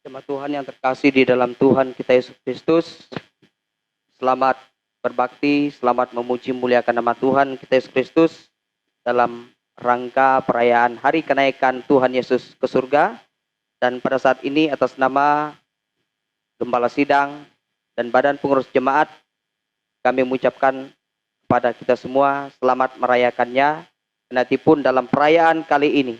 Jemaat Tuhan yang terkasih di dalam Tuhan kita Yesus Kristus, selamat berbakti, selamat memuji muliakan nama Tuhan kita Yesus Kristus dalam rangka perayaan hari kenaikan Tuhan Yesus ke surga. Dan pada saat ini atas nama Gembala Sidang dan Badan Pengurus Jemaat, kami mengucapkan kepada kita semua selamat merayakannya. Kenatipun dalam perayaan kali ini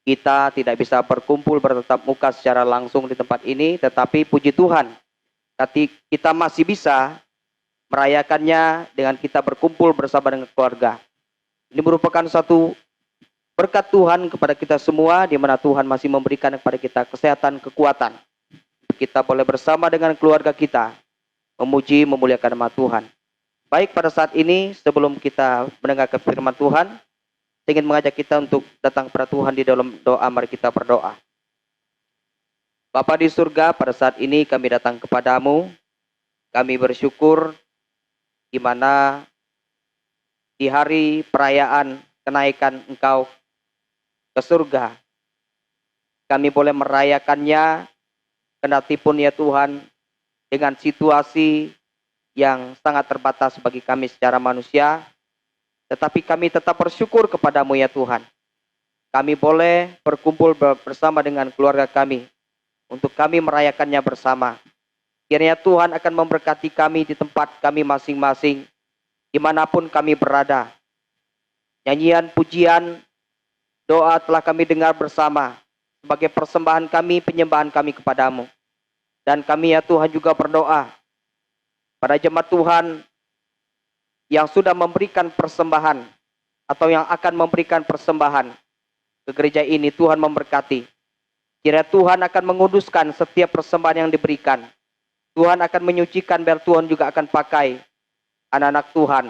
kita tidak bisa berkumpul bertatap muka secara langsung di tempat ini, tetapi puji Tuhan, kita masih bisa merayakannya dengan kita berkumpul bersama dengan keluarga. Ini merupakan satu berkat Tuhan kepada kita semua, di mana Tuhan masih memberikan kepada kita kesehatan, kekuatan. Kita boleh bersama dengan keluarga kita, memuji, memuliakan nama Tuhan. Baik, pada saat ini, sebelum kita mendengarkan firman Tuhan, saya ingin mengajak kita untuk datang kepada Tuhan di dalam doa. Mari kita berdoa. Bapa di surga, pada saat ini kami datang kepadamu. Kami bersyukur di mana di hari perayaan kenaikan Engkau ke surga, kami boleh merayakannya, kendatipun ya Tuhan, dengan situasi yang sangat terbatas bagi kami secara manusia, tetapi kami tetap bersyukur kepadamu ya Tuhan. Kami boleh berkumpul bersama dengan keluarga kami untuk kami merayakannya bersama. Kiranya Tuhan akan memberkati kami di tempat kami masing-masing, dimanapun kami berada. Nyanyian, pujian, doa telah kami dengar bersama sebagai persembahan kami, penyembahan kami kepadamu. Dan kami ya Tuhan juga berdoa pada jemaat Tuhan yang sudah memberikan persembahan atau yang akan memberikan persembahan ke gereja ini. Tuhan memberkati. Kiranya Tuhan akan menguduskan setiap persembahan yang diberikan. Tuhan akan menyucikan, biar Tuhan juga akan pakai anak-anak Tuhan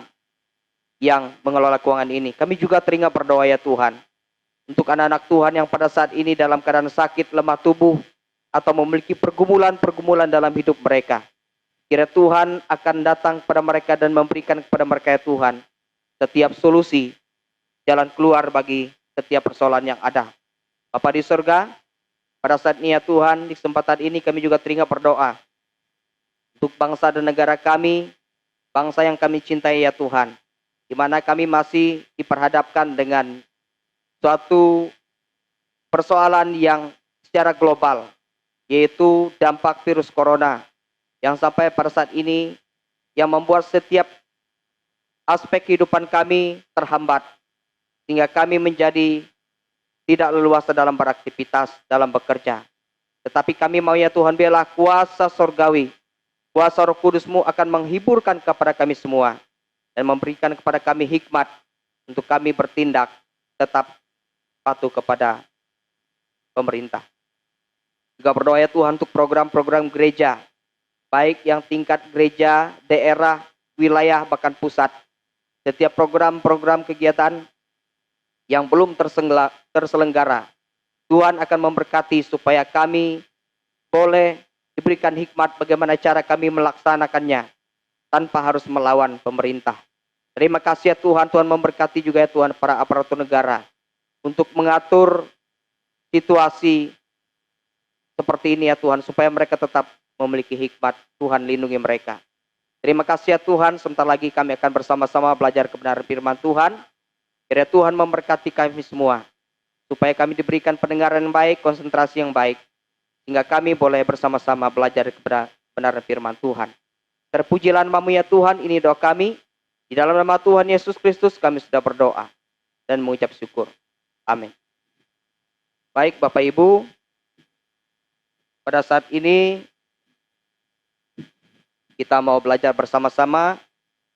yang mengelola keuangan ini. Kami juga teringat berdoa ya Tuhan, untuk anak-anak Tuhan yang pada saat ini dalam keadaan sakit, lemah tubuh, atau memiliki pergumulan-pergumulan dalam hidup mereka. Kira Tuhan akan datang kepada mereka dan memberikan kepada mereka ya Tuhan setiap solusi, jalan keluar bagi setiap persoalan yang ada. Bapa di surga, pada saat ini ya Tuhan, di kesempatan ini kami juga teringat berdoa untuk bangsa dan negara kami, bangsa yang kami cintai ya Tuhan, di mana kami masih diperhadapkan dengan suatu persoalan yang secara global, yaitu dampak virus corona, yang sampai pada saat ini yang membuat setiap aspek kehidupan kami terhambat, sehingga kami menjadi tidak leluasa dalam beraktivitas, dalam bekerja. Tetapi kami mau ya Tuhan, biarlah kuasa surgawi, kuasa Roh Kudus-Mu akan menghiburkan kepada kami semua dan memberikan kepada kami hikmat untuk kami bertindak tetap patuh kepada pemerintah. Juga berdoa ya Tuhan untuk program-program gereja, baik yang tingkat gereja, daerah, wilayah, bahkan pusat. Setiap program-program kegiatan yang belum terselenggara, Tuhan akan memberkati supaya kami boleh diberikan hikmat bagaimana cara kami melaksanakannya tanpa harus melawan pemerintah. Terima kasih ya Tuhan, Tuhan memberkati juga ya Tuhan para aparatur negara untuk mengatur situasi seperti ini ya Tuhan, supaya mereka tetap memiliki hikmat. Tuhan lindungi mereka. Terima kasih ya Tuhan, sebentar lagi kami akan bersama-sama belajar kebenaran firman Tuhan. Kiranya Tuhan memberkati kami semua, supaya kami diberikan pendengaran yang baik, konsentrasi yang baik, sehingga kami boleh bersama-sama belajar kebenaran firman Tuhan. Terpujilah nama-Mu ya Tuhan, ini doa kami. Di dalam nama Tuhan Yesus Kristus kami sudah berdoa dan mengucap syukur. Amin. Baik Bapak Ibu, pada saat ini kita mau belajar bersama-sama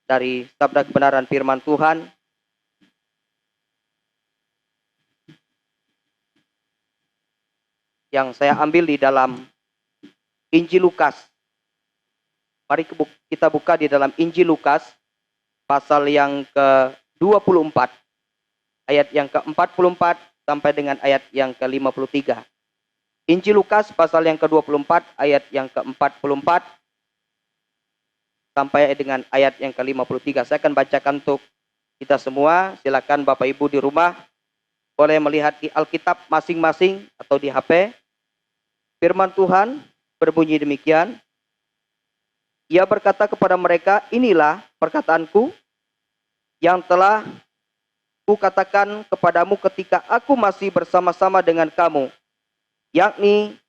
dari sabda kebenaran firman Tuhan yang saya ambil di dalam Injil Lukas. Mari kita buka di dalam Injil Lukas pasal yang ke-24, ayat yang ke-44 sampai dengan ayat yang ke-53. Injil Lukas pasal yang ke-24, ayat yang ke-44 sampai dengan ayat yang ke-53. Saya akan bacakan untuk kita semua. Silakan Bapak Ibu di rumah boleh melihat di Alkitab masing-masing atau di HP. Firman Tuhan berbunyi demikian. Ia berkata kepada mereka, inilah perkataanku yang telah kukatakan kepadamu ketika aku masih bersama-sama dengan kamu, yakni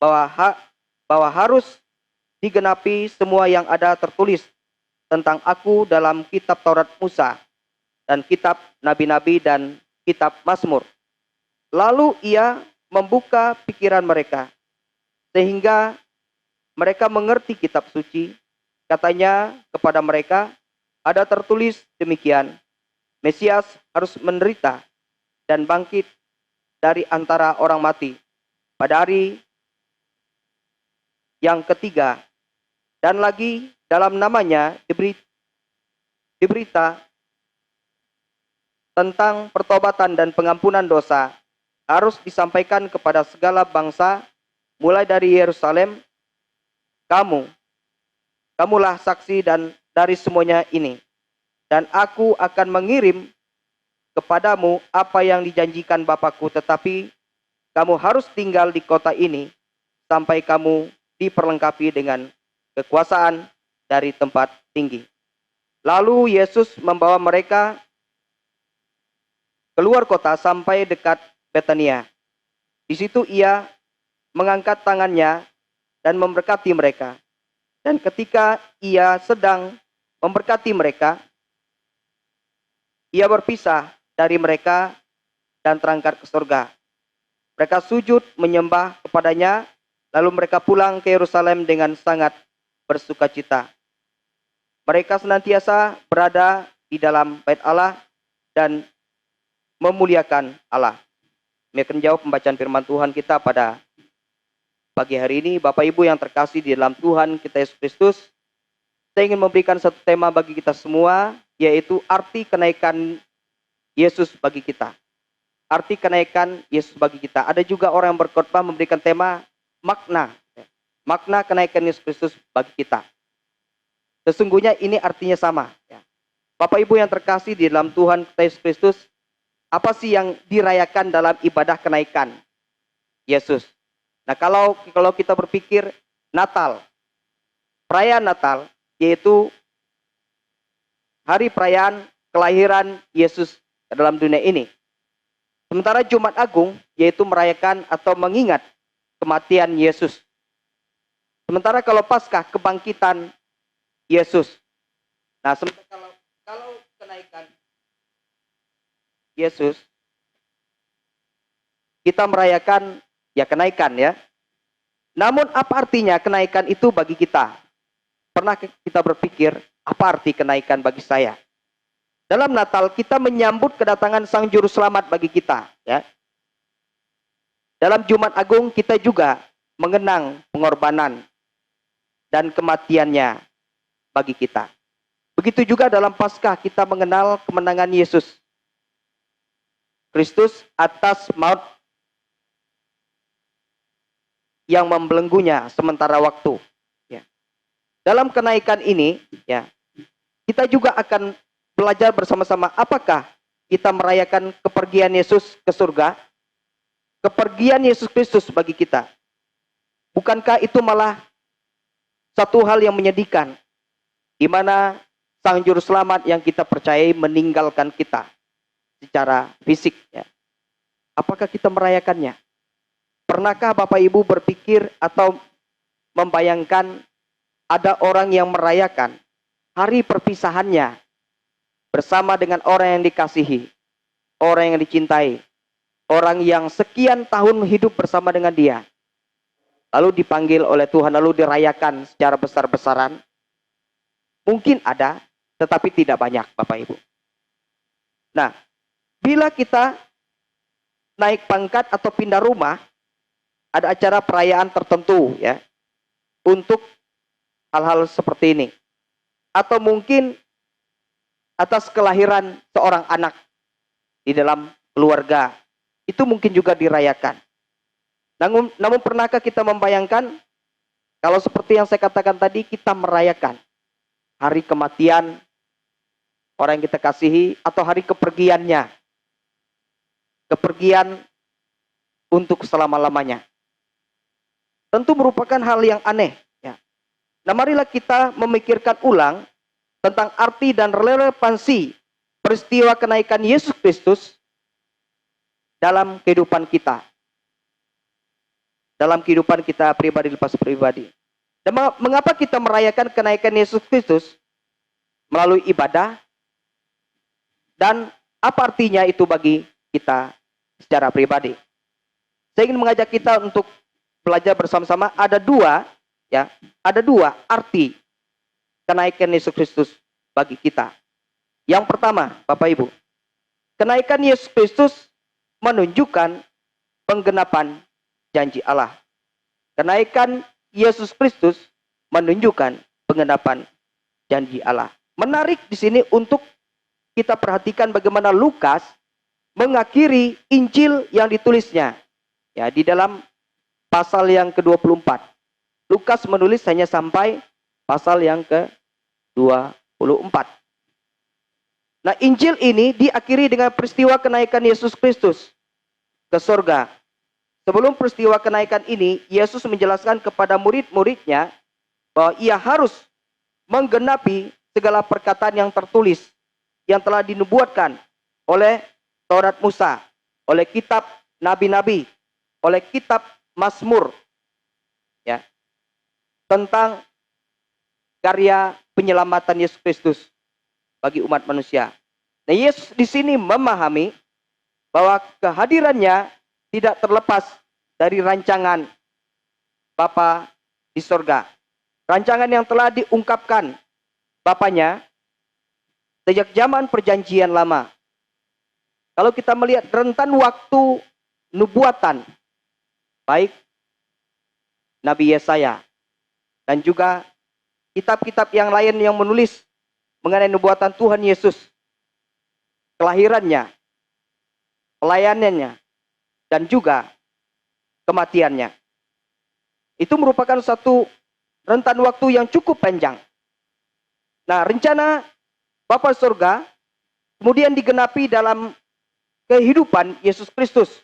bahwa harus digenapi semua yang ada tertulis tentang aku dalam kitab Taurat Musa dan kitab Nabi-Nabi dan kitab Mazmur. Lalu ia membuka pikiran mereka sehingga mereka mengerti kitab suci. Katanya kepada mereka, ada tertulis demikian, Mesias harus menderita dan bangkit dari antara orang mati pada hari yang ketiga, dan lagi dalam namanya diberita tentang pertobatan dan pengampunan dosa harus disampaikan kepada segala bangsa, mulai dari Yerusalem. Kamulah saksi dan dari semuanya ini. Dan aku akan mengirim kepadamu apa yang dijanjikan Bapakku, tetapi kamu harus tinggal di kota ini sampai kamu diperlengkapi dengan kekuasaan dari tempat tinggi. Lalu Yesus membawa mereka keluar kota sampai dekat Betania. Di situ ia mengangkat tangannya dan memberkati mereka. Dan ketika ia sedang memberkati mereka, ia berpisah dari mereka dan terangkat ke surga. Mereka sujud menyembah kepadanya, lalu mereka pulang ke Yerusalem dengan sangat bersukacita. Mereka senantiasa berada di dalam bait Allah dan memuliakan Allah. Demikian jauh pembacaan firman Tuhan kita pada pagi hari ini. Bapak Ibu yang terkasih di dalam Tuhan kita Yesus Kristus, saya ingin memberikan satu tema bagi kita semua, yaitu arti kenaikan Yesus bagi kita. Arti kenaikan Yesus bagi kita. Ada juga orang yang berkhotbah memberikan tema makna. Makna kenaikan Yesus Kristus bagi kita. Sesungguhnya ini artinya sama. Bapak Ibu yang terkasih di dalam Tuhan kita Yesus Kristus, apa sih yang dirayakan dalam ibadah kenaikan Yesus? Nah, kalau kita berpikir Natal, perayaan Natal, yaitu hari perayaan kelahiran Yesus ke dalam dunia ini. Sementara Jumat Agung, yaitu merayakan atau mengingat kematian Yesus. Sementara kalau Paskah, kebangkitan Yesus. Nah, sementara kalau kenaikan Yesus, kita merayakan ya kenaikan ya. Namun apa artinya kenaikan itu bagi kita? Pernah kita berpikir apa arti kenaikan bagi saya? Dalam Natal kita menyambut kedatangan Sang Juru Selamat bagi kita ya. Dalam Jumat Agung kita juga mengenang pengorbanan dan kematiannya bagi kita. Begitu juga dalam Paskah kita mengenal kemenangan Yesus Kristus atas maut yang membelenggunya sementara waktu. Ya. Dalam kenaikan ini, ya, kita juga akan belajar bersama-sama apakah kita merayakan kepergian Yesus ke surga, kepergian Yesus Kristus bagi kita. Bukankah itu malah satu hal yang menyedihkan, di mana Sang Juru Selamat yang kita percayai meninggalkan kita secara fisik. Ya. Apakah kita merayakannya? Pernahkah Bapak Ibu berpikir atau membayangkan ada orang yang merayakan hari perpisahannya bersama dengan orang yang dikasihi, orang yang dicintai, orang yang sekian tahun hidup bersama dengan dia, lalu dipanggil oleh Tuhan, lalu dirayakan secara besar-besaran? Mungkin ada, tetapi tidak banyak Bapak Ibu. Nah, bila kita naik pangkat atau pindah rumah, ada acara perayaan tertentu ya untuk hal-hal seperti ini. Atau mungkin atas kelahiran seorang anak di dalam keluarga, itu mungkin juga dirayakan. Namun pernahkah kita membayangkan kalau seperti yang saya katakan tadi, kita merayakan hari kematian orang yang kita kasihi atau hari kepergiannya, kepergian untuk selama-lamanya. tentu merupakan hal yang aneh. Ya. Nah, marilah kita memikirkan ulang tentang arti dan relevansi peristiwa kenaikan Yesus Kristus dalam kehidupan kita. Dalam kehidupan kita pribadi lepas pribadi. Dan mengapa kita merayakan kenaikan Yesus Kristus melalui ibadah? Dan apa artinya itu bagi kita secara pribadi? Saya ingin mengajak kita untuk belajar bersama-sama. Ada dua arti kenaikan Yesus Kristus bagi kita. Yang pertama, Bapak Ibu, kenaikan Yesus Kristus menunjukkan penggenapan janji Allah. Kenaikan Yesus Kristus menunjukkan penggenapan janji Allah. Menarik di sini untuk kita perhatikan bagaimana Lukas mengakhiri Injil yang ditulisnya. Ya, di dalam pasal yang ke-24. Lukas menulis hanya sampai pasal yang ke-24. Nah, Injil ini diakhiri dengan peristiwa kenaikan Yesus Kristus ke surga. Sebelum peristiwa kenaikan ini, Yesus menjelaskan kepada murid-muridnya bahwa ia harus menggenapi segala perkataan yang tertulis, yang telah dinubuatkan oleh Taurat Musa, oleh kitab nabi-nabi, oleh kitab Mazmur, ya, tentang karya penyelamatan Yesus Kristus bagi umat manusia. Nah, Yesus di sini memahami bahwa kehadirannya tidak terlepas dari rancangan Bapa di sorga. Rancangan yang telah diungkapkan Bapanya sejak zaman perjanjian lama. Kalau kita melihat rentan waktu nubuatan, baik Nabi Yesaya dan juga kitab-kitab yang lain yang menulis mengenai nubuatan Tuhan Yesus, kelahirannya, pelayanannya, dan juga kematiannya. Itu merupakan satu rentan waktu yang cukup panjang. Nah, rencana Bapa surga kemudian digenapi dalam kehidupan Yesus Kristus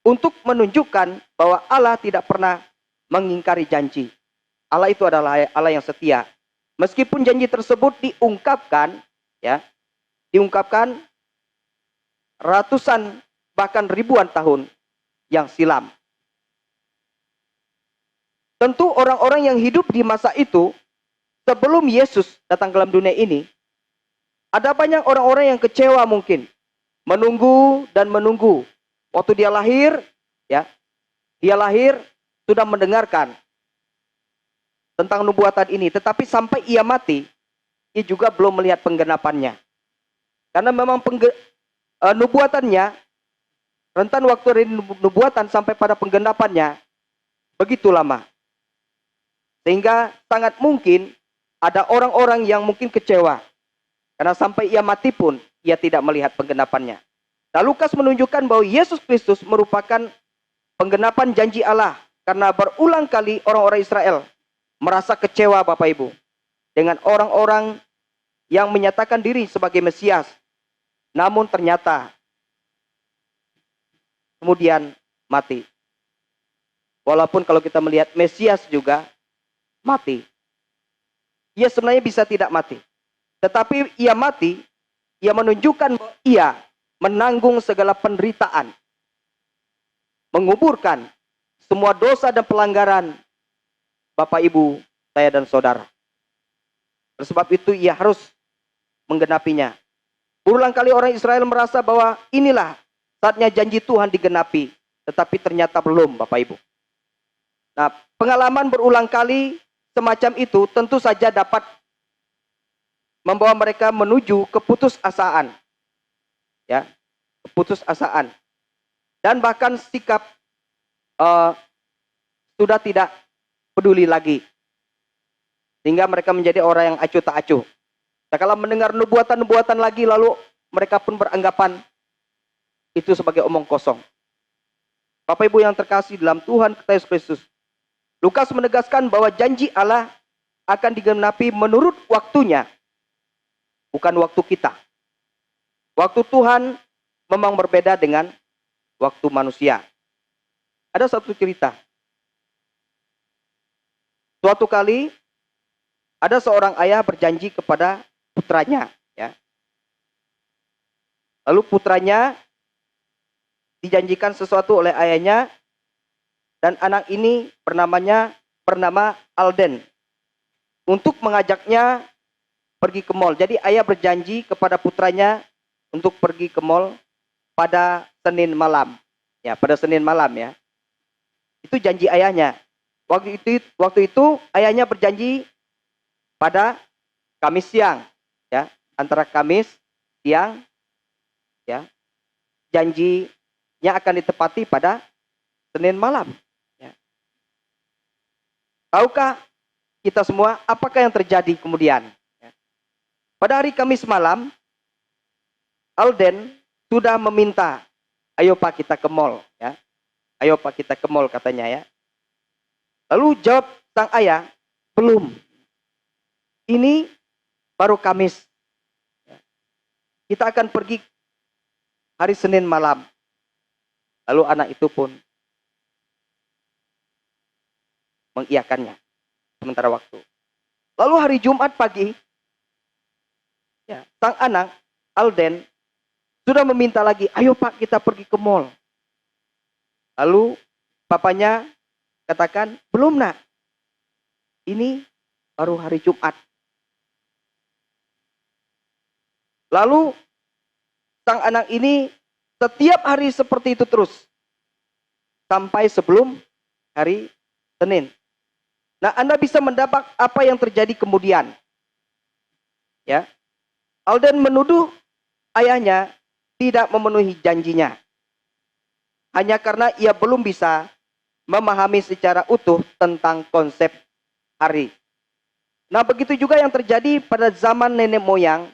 untuk menunjukkan bahwa Allah tidak pernah mengingkari janji. Allah itu adalah Allah yang setia. Meskipun janji tersebut diungkapkan ratusan bahkan ribuan tahun yang silam. Tentu orang-orang yang hidup di masa itu sebelum Yesus datang ke dalam dunia ini, ada banyak orang-orang yang kecewa mungkin, menunggu dan menunggu. Waktu dia lahir sudah mendengarkan tentang nubuatan ini, tetapi sampai ia mati, ia juga belum melihat penggenapannya. Karena memang nubuatannya, rentan waktu dari nubuatan sampai pada penggenapannya begitu lama. Sehingga sangat mungkin ada orang-orang yang mungkin kecewa. Karena sampai ia mati pun, ia tidak melihat penggenapannya. Nah, Lukas menunjukkan bahwa Yesus Kristus merupakan penggenapan janji Allah. Karena berulang kali orang-orang Israel merasa kecewa, Bapak Ibu, dengan orang-orang yang menyatakan diri sebagai Mesias. Namun ternyata kemudian mati. Walaupun kalau kita melihat Mesias juga mati. Ia sebenarnya bisa tidak mati. Tetapi ia mati, ia menunjukkan bahwa ia menanggung segala penderitaan. Menguburkan semua dosa dan pelanggaran Bapak, Ibu, saya dan saudara. Oleh sebab itu ia harus menggenapinya. Berulang kali orang Israel merasa bahwa inilah saatnya janji Tuhan digenapi. Tetapi ternyata belum, Bapak Ibu. Nah, pengalaman berulang kali semacam itu tentu saja dapat membawa mereka menuju keputusasaan. Ya, keputusasaan. Dan bahkan sikap sudah tidak peduli lagi. Sehingga mereka menjadi orang yang acuh tak acuh. Nah, kalau mendengar nubuatan-nubuatan lagi, lalu mereka pun beranggapan itu sebagai omong kosong. Bapak Ibu yang terkasih dalam Tuhan kita Yesus Kristus, Lukas menegaskan bahwa janji Allah akan digenapi menurut waktunya, bukan waktu kita. Waktu Tuhan memang berbeda dengan waktu manusia. Ada satu cerita. Suatu kali ada seorang ayah berjanji kepada putranya, ya. Lalu putranya dijanjikan sesuatu oleh ayahnya, dan anak ini bernama Alden, untuk mengajaknya pergi ke mall. Jadi ayah berjanji kepada putranya untuk pergi ke mall pada Senin malam. Ya, pada Senin malam ya. Itu janji ayahnya. Waktu itu ayahnya berjanji pada Kamis siang, ya, antara Kamis siang, ya, janjinya akan ditepati pada Senin malam. Ya. Tahukah kita semua apakah yang terjadi kemudian? Ya. Pada hari Kamis malam, Alden sudah meminta, ayo Pak kita ke mall, ya. Ayo Pak kita ke mall katanya ya. Lalu jawab sang ayah, belum. Ini baru Kamis. Kita akan pergi hari Senin malam. Lalu anak itu pun mengiyakannya sementara waktu. Lalu hari Jumat pagi, ya, sang anak Alden sudah meminta lagi, ayo Pak kita pergi ke mall. Lalu papanya katakan, belum nak. Ini baru hari Jumat. Lalu sang anak ini setiap hari seperti itu terus. Sampai sebelum hari Senin. Nah, Anda bisa mendapat apa yang terjadi kemudian. Ya. Alden menuduh ayahnya tidak memenuhi janjinya. Hanya karena ia belum bisa memahami secara utuh tentang konsep hari. Nah, begitu juga yang terjadi pada zaman nenek moyang